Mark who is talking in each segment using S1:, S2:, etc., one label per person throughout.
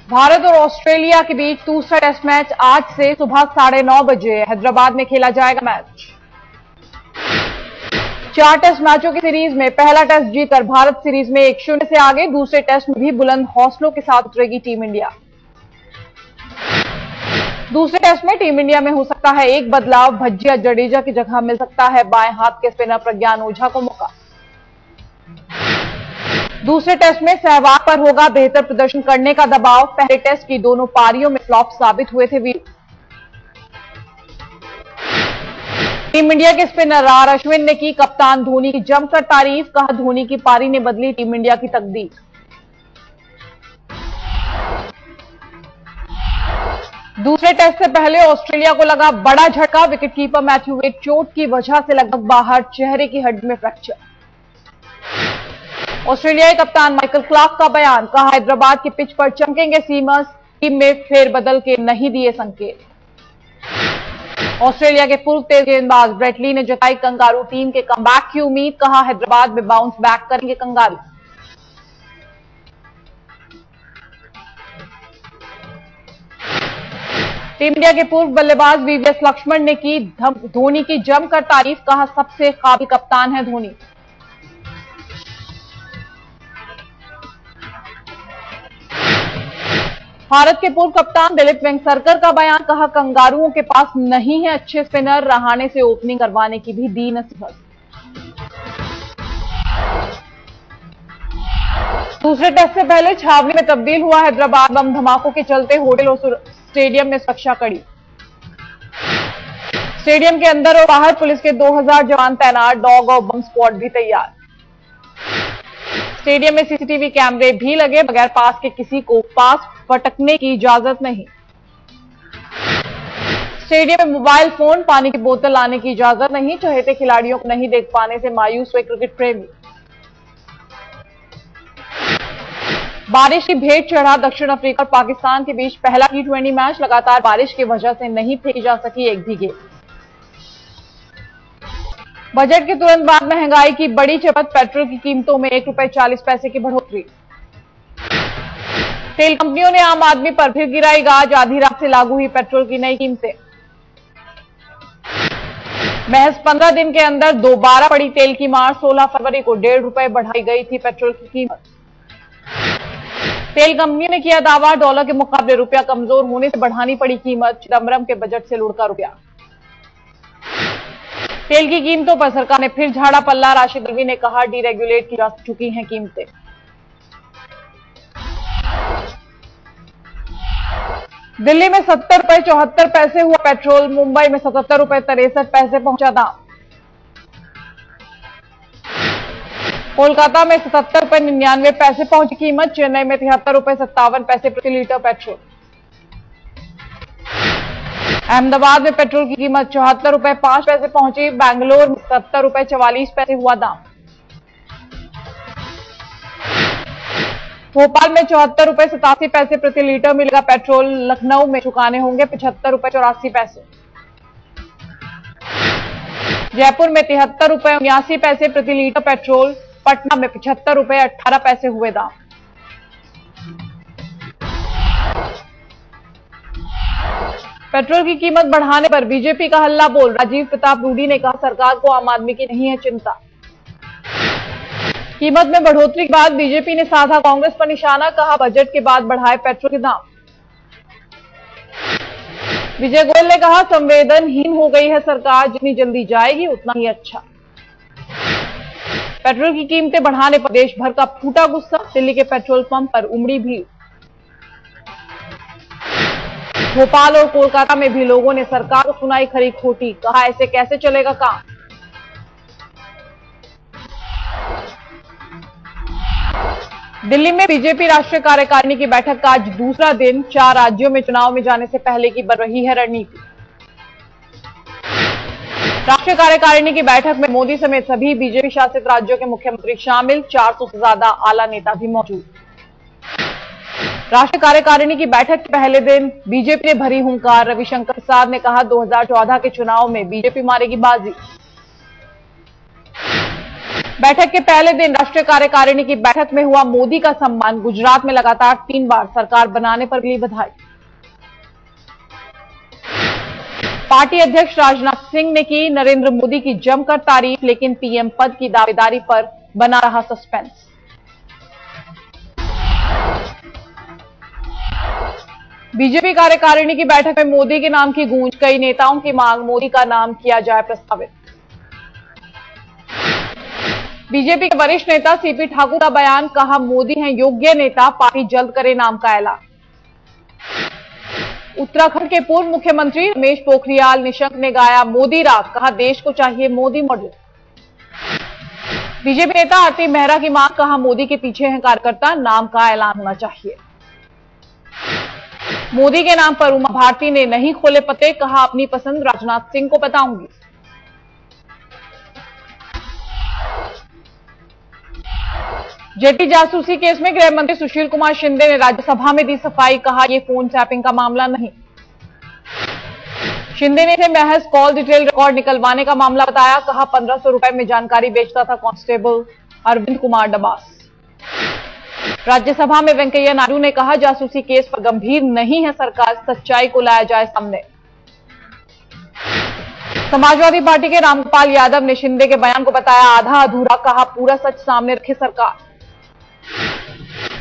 S1: भारत और ऑस्ट्रेलिया के बीच दूसरा टेस्ट मैच आज से सुबह 9:30 बजे हैदराबाद में खेला जाएगा। मैच 4 टेस्ट मैचों की सीरीज में पहला टेस्ट जीतकर भारत सीरीज में 1-0 से आगे। दूसरे टेस्ट में भी बुलंद हौसलों के साथ उतरेगी टीम इंडिया। दूसरे टेस्ट में टीम इंडिया में हो सकता है एक बदलाव। भज्जिया जडेजा की जगह मिल सकता है बाएं हाथ के स्पिनर प्रज्ञान ओझा को मौका। दूसरे टेस्ट में सहवाग पर होगा बेहतर प्रदर्शन करने का दबाव। पहले टेस्ट की दोनों पारियों में फ्लॉप साबित हुए थे वीर। टीम इंडिया के स्पिनर आर अश्विन ने की कप्तान धोनी की जमकर तारीफ। कहा धोनी की पारी ने बदली टीम इंडिया की तकदीर। दूसरे टेस्ट से पहले ऑस्ट्रेलिया को लगा बड़ा झटका। विकेटकीपर मैथ्यू वेड चोट की वजह से लगभग बाहर, चेहरे की हड्डी में फ्रैक्चर। ऑस्ट्रेलियाई कप्तान माइकल क्लार्क का बयान। कहा हैदराबाद की पिच पर चमकेंगे सीमर्स। टीम में फेरबदल के नहीं दिए संकेत। ऑस्ट्रेलिया के पूर्व तेज गेंदबाज ब्रेट ली ने जताई कंगारू टीम के कमबैक की उम्मीद। कहा हैदराबाद में बाउंस बैक करेंगे कंगारू। टीम इंडिया के पूर्व बल्लेबाज वीवीएस लक्ष्मण ने की धोनी की जमकर तारीफ। कहा सबसे काबिल कप्तान है धोनी। भारत के पूर्व कप्तान दिलीप वेंगसरकर का बयान। कहा कंगारुओं के पास नहीं है अच्छे स्पिनर। रहाणे से ओपनिंग करवाने की भी दी नसीहत। दूसरे टेस्ट से पहले छावनी में तब्दील हुआ हैदराबाद। बम धमाकों के चलते होटल और स्टेडियम में सुरक्षा कड़ी। स्टेडियम के अंदर और बाहर पुलिस के 2000 जवान तैनात। डॉग और बम स्क्वाड भी तैयार। स्टेडियम में सीसीटीवी कैमरे भी लगे। बगैर पास के किसी को पास फटकने की इजाजत नहीं। स्टेडियम में मोबाइल फोन, पानी की बोतल लाने की इजाजत नहीं। चहेते खिलाड़ियों को नहीं देख पाने से मायूस हुए क्रिकेट प्रेमी। बारिश की भेंट चढ़ा दक्षिण अफ्रीका और पाकिस्तान के बीच पहला T20 मैच। लगातार बारिश की वजह से नहीं फेंकी जा सकी एक भी गेंद। बजट के तुरंत बाद महंगाई की बड़ी चपत। पेट्रोल की कीमतों में ₹1.40 की बढ़ोतरी। तेल कंपनियों ने आम आदमी पर फिर गिराई गाज। आधी रात से लागू हुई पेट्रोल की नई कीमतें। महज 15 दिन के अंदर दोबारा पड़ी तेल की मार। 16 फरवरी को ₹1.5 बढ़ाई गई थी पेट्रोल की कीमत। तेल कंपनियों ने किया दावा डॉलर के मुकाबले रुपया कमजोर होने से बढ़ानी पड़ी कीमत। चिदम्बरम के बजट से लुढ़का रुपया। तेल की कीमतों पर सरकार ने फिर झाड़ा पल्ला। राशिद रिजवी ने कहा डीरेगुलेट की जा चुकी हैं कीमतें। दिल्ली में ₹70.74 हुआ पेट्रोल। मुंबई में ₹77.63 पहुंचा दाम। कोलकाता में ₹77.99 पहुंची कीमत। चेन्नई में ₹73.57 प्रति लीटर पेट्रोल। अहमदाबाद में पेट्रोल की कीमत ₹74.05 पहुंची। बैंगलोर में ₹70.44 हुआ दाम। भोपाल में ₹74.87 प्रति लीटर मिलेगा पेट्रोल। लखनऊ में चुकाने होंगे ₹75.84। जयपुर में ₹73.79 प्रति लीटर पेट्रोल। पटना में ₹75.18 हुए दाम। पेट्रोल की कीमत बढ़ाने पर बीजेपी का हल्ला बोल। राजीव प्रताप रूडी ने कहा सरकार को आम आदमी की नहीं है चिंता। कीमत में बढ़ोतरी के बाद बीजेपी ने साधा कांग्रेस पर निशाना। कहा बजट के बाद बढ़ाए पेट्रोल के दाम। विजय गोयल ने कहा संवेदनहीन हो गई है सरकार। जितनी जल्दी जाएगी उतना ही अच्छा। पेट्रोल की कीमतें बढ़ाने पर देश भर का फूटा गुस्सा। दिल्ली के पेट्रोल पंप पर उमड़ी भीड़। भोपाल और कोलकाता में भी लोगों ने सरकार को सुनाई खरी खोटी। कहा ऐसे कैसे चलेगा काम। दिल्ली में बीजेपी राष्ट्रीय कार्यकारिणी की बैठक का आज दूसरा दिन। 4 राज्यों में चुनाव में जाने से पहले की बन रही है रणनीति। राष्ट्रीय कार्यकारिणी की बैठक में मोदी समेत सभी बीजेपी शासित राज्यों के मुख्यमंत्री शामिल। 400 से ज्यादा आला नेता भी मौजूद। राष्ट्रीय कार्यकारिणी की बैठक के पहले दिन बीजेपी ने भरी हुंकार। रविशंकर प्रसाद ने कहा 2014 के चुनाव में बीजेपी मारेगी बाजी। बैठक के पहले दिन राष्ट्रीय कार्यकारिणी की बैठक में हुआ मोदी का सम्मान। गुजरात में लगातार 3 बार सरकार बनाने पर मिली बधाई। पार्टी अध्यक्ष राजनाथ सिंह ने की नरेंद्र मोदी की जमकर तारीफ, लेकिन पीएम पद की दावेदारी पर बना रहा सस्पेंस। बीजेपी कार्यकारिणी की बैठक में मोदी के नाम की गूंज। कई नेताओं की मांग, मोदी का नाम किया जाए प्रस्तावित। बीजेपी के वरिष्ठ नेता सीपी ठाकुर का बयान, कहा मोदी हैं योग्य नेता, पार्टी जल्द करे नाम का ऐलान। उत्तराखंड के पूर्व मुख्यमंत्री रमेश पोखरियाल निशंक ने गाया मोदी राग, कहा देश को चाहिए मोदी मॉडल। बीजेपी नेता आरती मेहरा की मांग, कहा मोदी के पीछे हैं कार्यकर्ता, नाम का ऐलान होना चाहिए। मोदी के नाम पर उमा भारती ने नहीं खोले पते, कहा अपनी पसंद राजनाथ सिंह को बताऊंगी। जेटली जासूसी केस में गृह मंत्री सुशील कुमार शिंदे ने राज्यसभा में दी सफाई, कहा यह फोन टैपिंग का मामला नहीं। शिंदे ने इसे महज कॉल डिटेल रिकॉर्ड निकलवाने का मामला बताया, कहा 1500 रुपए में जानकारी बेचता था कांस्टेबल अरविंद कुमार डबास। राज्यसभा में वेंकैया नायडू ने कहा जासूसी केस पर गंभीर नहीं है सरकार, सच्चाई को लाया जाए सामने। समाजवादी पार्टी के रामगोपाल यादव ने शिंदे के बयान को बताया आधा अधूरा, कहा पूरा सच सामने रखे सरकार।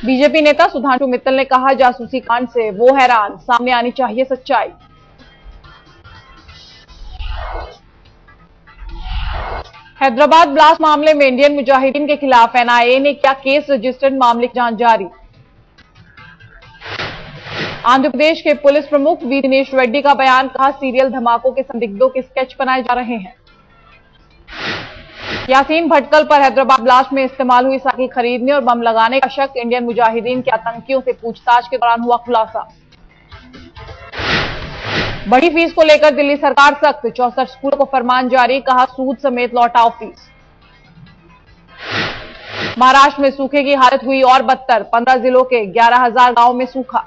S1: बीजेपी नेता सुधांशु मित्तल ने कहा जासूसी कांड से वो हैरान, सामने आनी चाहिए सच्चाई। हैदराबाद ब्लास्ट मामले में इंडियन मुजाहिदीन के खिलाफ एनआईए ने किया केस रजिस्टर्ड, मामले की जांच जारी। आंध्र प्रदेश के पुलिस प्रमुख वी दिनेश रेड्डी का बयान, कहा सीरियल धमाकों के संदिग्धों के स्केच बनाए जा रहे हैं। यासीन भटकल पर हैदराबाद ब्लास्ट में इस्तेमाल हुई साखी खरीदने और बम लगाने का शक, इंडियन मुजाहिदीन के आतंकियों से पूछताछ के दौरान हुआ खुलासा। बड़ी फीस को लेकर दिल्ली सरकार सख्त, 64 स्कूलों को फरमान जारी, कहा सूद समेत लौटाओ फीस। महाराष्ट्र में सूखे की हालत हुई और बदतर, 15 जिलों के 11,000 गांवों में सूखा।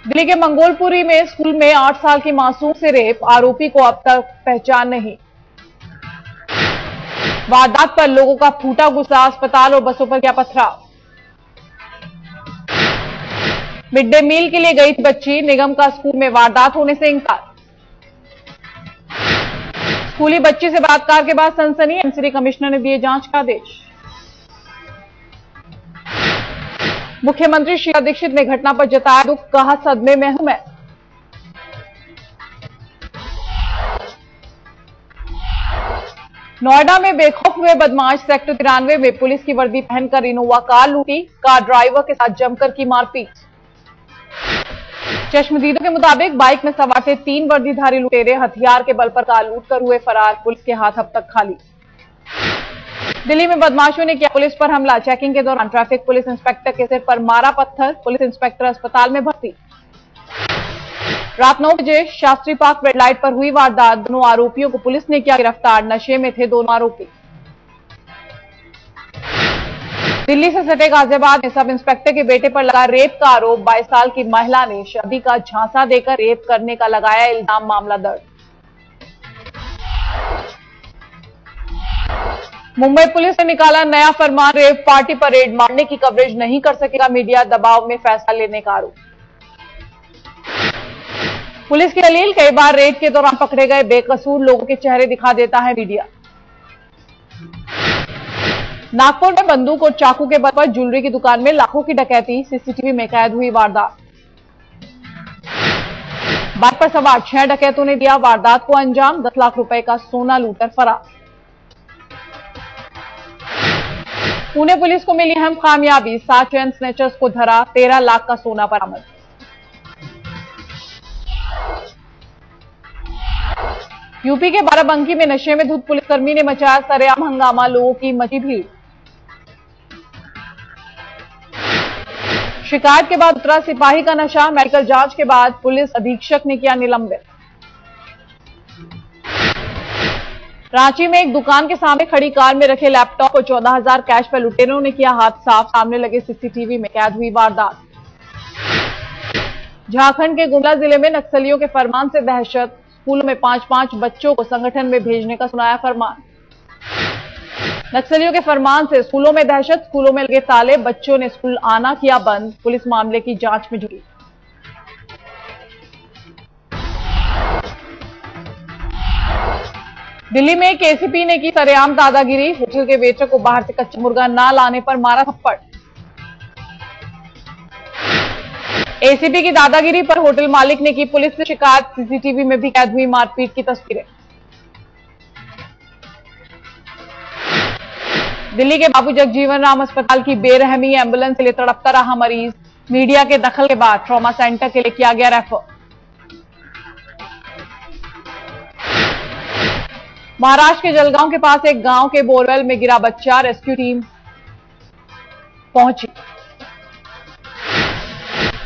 S1: दिल्ली के मंगोलपुरी में स्कूल में 8 साल की मासूम से रेप, आरोपी को अब तक पहचान नहीं। वारदात पर लोगों का फूटा गुस्सा, अस्पताल और बसों पर किया पथराव। मिड डे मील के लिए गई थी बच्ची, निगम का स्कूल में वारदात होने से इंकार। स्कूली बच्ची से बलात्कार के बाद सनसनी, एमसीडी कमिश्नर ने दिए जांच का आदेश। मुख्यमंत्री शीला दीक्षित ने घटना पर जताया दुख, कहा सदमे में हूं मैं। नोएडा में बेखौफ हुए बदमाश, सेक्टर 93 में पुलिस की वर्दी पहनकर इनोवा कार लूटी, कार ड्राइवर के साथ जमकर की मारपीट। चश्मदीदों के मुताबिक बाइक में सवार थे 3 वर्दीधारी लुटेरे, हथियार के बल पर कार लूटकर हुए फरार, पुलिस के हाथ अब तक खाली। दिल्ली में बदमाशों ने किया पुलिस पर हमला, चेकिंग के दौरान ट्रैफिक पुलिस इंस्पेक्टर के सिर पर मारा पत्थर, पुलिस इंस्पेक्टर अस्पताल में भर्ती। रात 9 बजे शास्त्री पार्क रेड लाइट पर हुई वारदात, दोनों आरोपियों को पुलिस ने किया गिरफ्तार, नशे में थे दोनों आरोपी। दिल्ली से सटे गाजियाबाद में सब इंस्पेक्टर के बेटे पर लगा रेप का आरोप, 22 साल की महिला ने शादी का झांसा देकर रेप करने का लगाया इल्जाम, मामला दर्ज। मुंबई पुलिस ने निकाला नया फरमान, रेप पार्टी पर रेड मारने की कवरेज नहीं कर सकेगा मीडिया, दबाव में फैसला लेने का आरोप। पुलिस की दलील, कई बार रेड के दौरान पकड़े गए बेकसूर लोगों के चेहरे दिखा देता है मीडिया। नागपुर में बंदूक और चाकू के बल पर ज्वेलरी की दुकान में लाखों की डकैती, सीसीटीवी में कैद हुई वारदात। बाइक पर सवार 6 डकैतों ने दिया वारदात को अंजाम, 10 लाख रुपए का सोना लूटकर फरार। पुणे पुलिस को मिली अहम कामयाबी, 7 चेन स्नैचर्स को धरा, 13 लाख का सोना बरामद। यूपी के बाराबंकी में नशे में धुत पुलिसकर्मी ने मचाया सरेआम हंगामा, लोगों की मची भीड़। शिकायत के बाद उतरा सिपाही का नशा, मेडिकल जांच के बाद पुलिस अधीक्षक ने किया निलंबित। रांची में एक दुकान के सामने खड़ी कार में रखे लैपटॉप और 14,000 कैश पर लुटेरों ने किया हाथ साफ, सामने लगे सीसीटीवी में कैद हुई वारदात। झारखंड के गुमला जिले में नक्सलियों के फरमान से दहशत, स्कूलों में 5-5 बच्चों को संगठन में भेजने का सुनाया फरमान। नक्सलियों के फरमान से स्कूलों में दहशत, स्कूलों में लगे ताले, बच्चों ने स्कूल आना किया बंद, पुलिस मामले की जांच में जुटी। दिल्ली में एक एसीपी ने की सरेआम दादागिरी, होटल के वेटर को बाहर से कच्चा मुर्गा ना लाने पर मारा थप्पड़। एसीपी की दादागिरी पर होटल मालिक ने की पुलिस से शिकायत, सीसीटीवी में भी कैद हुई मारपीट की तस्वीरें। दिल्ली के बाबू जगजीवन राम अस्पताल की बेरहमी, एम्बुलेंस के लिए तड़पता रहा मरीज, मीडिया के दखल के बाद ट्रॉमा सेंटर के लिए किया गया रेफर। महाराष्ट्र के जलगांव के पास एक गांव के बोरवेल में गिरा बच्चा, रेस्क्यू टीम पहुंची।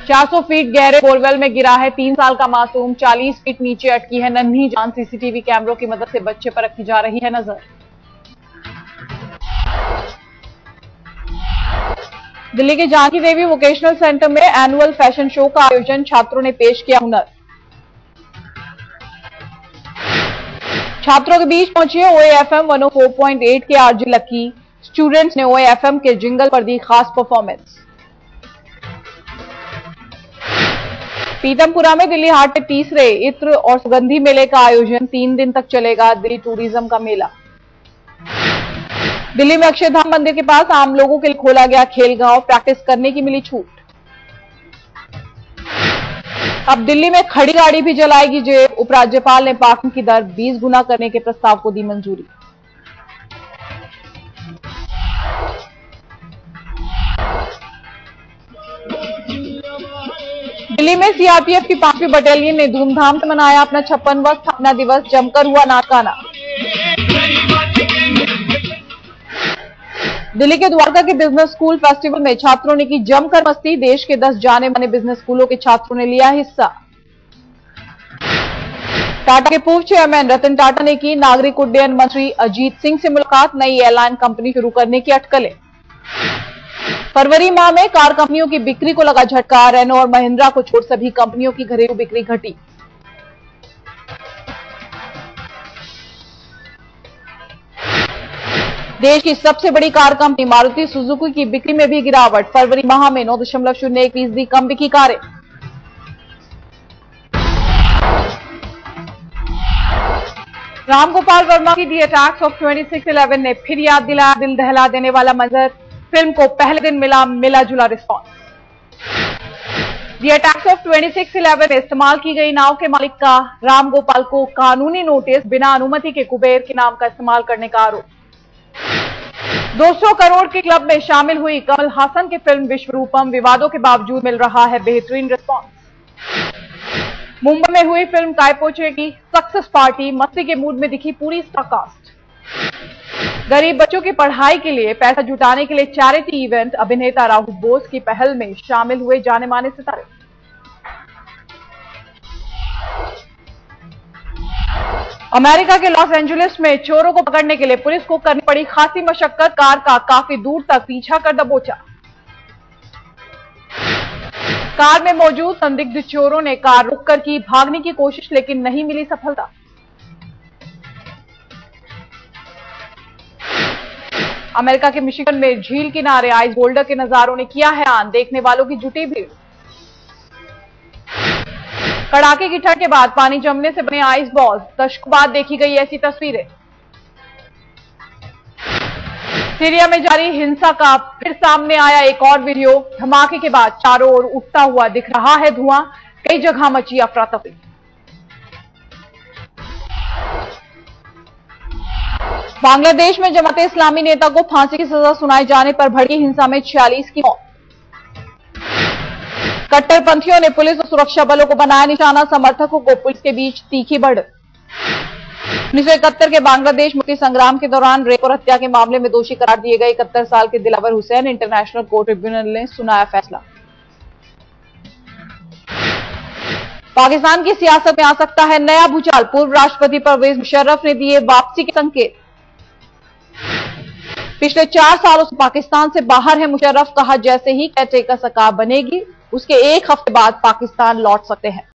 S1: 400 फीट गहरे बोरवेल में गिरा है 3 साल का मासूम, 40 फीट नीचे अटकी है नन्ही जान, सीसीटीवी कैमरों की मदद से बच्चे पर रखी जा रही है नजर। दिल्ली के जानकी देवी वोकेशनल सेंटर में एनुअल फैशन शो का आयोजन, छात्रों ने पेश किया हुनर। छात्रों के बीच पहुंची OAFM 104.8 के आरजे लकी, स्टूडेंट्स ने OAFM के जिंगल पर दी खास परफॉर्मेंस। पीतमपुरा में दिल्ली हाट में तीसरे इत्र और सुगंधी मेले का आयोजन, 3 दिन तक चलेगा दिल्ली टूरिज्म का मेला। दिल्ली में अक्षरधाम मंदिर के पास आम लोगों के लिए खोला गया खेल गांव, प्रैक्टिस करने की मिली छूट। अब दिल्ली में खड़ी गाड़ी भी जलाएगी जेल, उपराज्यपाल ने पार्किंग की दर 20 गुना करने के प्रस्ताव को दी मंजूरी। दिल्ली में सीआरपीएफ की 5वीं बटालियन ने धूमधाम से मनाया अपना 56वां स्थापना दिवस, जमकर हुआ नाच गाना। दिल्ली के द्वारका के बिजनेस स्कूल फेस्टिवल में छात्रों ने की जमकर मस्ती, देश के 10 जाने माने बिजनेस स्कूलों के छात्रों ने लिया हिस्सा। टाटा के पूर्व चेयरमैन रतन टाटा ने की नागरिक उड्डयन मंत्री अजीत सिंह से मुलाकात, नई एयरलाइन कंपनी शुरू करने की अटकलें। फरवरी माह में कार कंपनियों की बिक्री को लगा झटका, रेनो और महिंद्रा को छोड़ सभी कंपनियों की घरेलू बिक्री घटी। देश की सबसे बड़ी कार कंपनी मारुति सुजुकी की बिक्री में भी गिरावट, फरवरी माह में 9.01% कम बिकी कारें। रामगोपाल वर्मा की दी अटैक्स ऑफ 26/11 ने फिर याद दिलाया दिल दहला देने वाला मंजर, फिल्म को पहले दिन मिला जुला रिस्पॉन्स। दी अटैक्स ऑफ 26/11 में इस्तेमाल की गई नाव के मालिक का रामगोपाल को कानूनी नोटिस, बिना अनुमति के कुबेर के नाम का इस्तेमाल करने का आरोप। 200 करोड़ के क्लब में शामिल हुई कमल हासन की फिल्म विश्वरूपम, विवादों के बावजूद मिल रहा है बेहतरीन रिस्पॉन्स। मुंबई में हुई फिल्म कायपोचे की सक्सेस पार्टी, मस्ती के मूड में दिखी पूरी स्टार कास्ट। गरीब बच्चों की पढ़ाई के लिए पैसा जुटाने के लिए चैरिटी इवेंट, अभिनेता राहुल बोस की पहल में शामिल हुए जाने माने सितारे। अमेरिका के लॉस एंजलिस में चोरों को पकड़ने के लिए पुलिस को करनी पड़ी खासी मशक्कत, कार का काफी दूर तक पीछा कर दबोचा। कार में मौजूद संदिग्ध चोरों ने कार रोककर की भागने की कोशिश, लेकिन नहीं मिली सफलता। अमेरिका के मिशिगन में झील किनारे आइस बोल्डर के नजारों ने किया हैरान, देखने वालों की जुटी भीड़। कड़ाके की ठंड के बाद पानी जमने से बने आइस बॉल्स, दशकों बाद देखी गई ऐसी तस्वीरें। सीरिया में जारी हिंसा का फिर सामने आया एक और वीडियो, धमाके के बाद चारों ओर उठता हुआ दिख रहा है धुआं, कई जगह मची अफरा तफरी। बांग्लादेश में जमाते इस्लामी नेता को फांसी की सजा सुनाए जाने पर भड़की हिंसा में 46 की मौत। कट्टरपंथियों ने पुलिस और सुरक्षा बलों को बनाया निशाना, समर्थकों को पुलिस के बीच तीखी बढ़त। 1971 के बांग्लादेश मुक्ति संग्राम के दौरान रेप और हत्या के मामले में दोषी करार दिए गए 71 साल के Dilawar Hussain international court tribunal ने सुनाया फैसला। पाकिस्तान की सियासत में आ सकता है नया भूचाल, पूर्व राष्ट्रपति परवेज मुशर्रफ ने दिए वापसी के संकेत। पिछले 4 सालों से पाकिस्तान से बाहर है मुशर्रफ, कहा जैसे ही केयरटेकर सरकार बनेगी उसके एक हफ्ते बाद पाकिस्तान लौट सकते हैं।